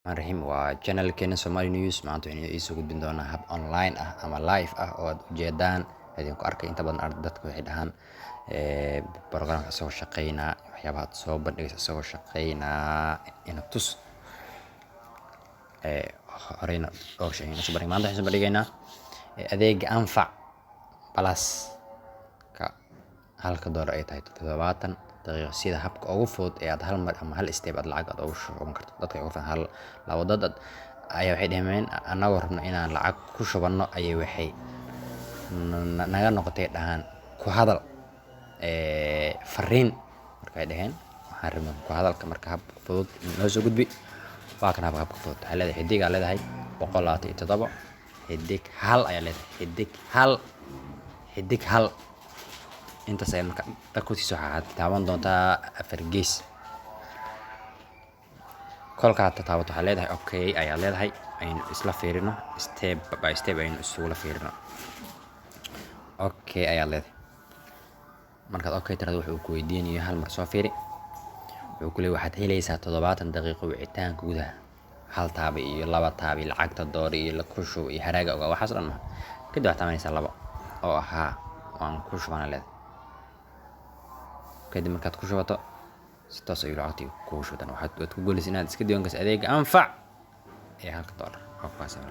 Marhim waa channelkeena Somali News maanta waxaynu iisoo gudbin doonaa hab online ah ama live ah oo aad ujeedaan idinku arkay inta badan dadku waxay dhahaan programka isagoo shaqeynaa waxyaabaha aad soo bandhigaysa isagoo shaqeynaa ina tus horeyna dhowr shay ayaynu soo bandhigay maanta waxaynu soo bandhigaynaa adeega anfac plus ka halka doolar ay tahay 70 daqiiqo sida habka ugu fudud ee aad hal mar ama hal step aad lacag aad ugu shuban karto dadka ugu fiican hal labo dad ayaa waxay dhaheen anagoo rabno inaan lacag ku shubanno ayay waxay naga noqotay dhahaan ku hadal fariin markay dhaheen waxaan rabnaa ku hadalka marka hab fudud noo soo gudbi waa kan habka fudud waxay leedahay xidig ayaa leedahay 127 xidig hal ayaa leedahay xidig hal intaas ay marka dhakusiiso waxaad taaban doontaa afar gees kolka aad taabato waxaa leedahay okay ayaa leedahay aynu isla fiirino step by step aynu isula fiirino okay ayaa leedahay markaad okay tirado wuxuu ku weydiinayaa hal mar soo fiiri wuxuu ku leeyahay waxaad helaysaa 70 daqiiqo wicitaanka gudaha hal taab iyo laba taab lacagta door iyo la ku shubo iyo haraaga waxaas dhan kadib waxaad taabanaysaa laba oo ahaa waan ku shubana leedahay kadib markaad ku shubato si toos ah lacagtii kugu shubtaan waxaad ku guulaysaa inaad iska diiwaangasho adeega anfac ee halka doolar oo kaas ah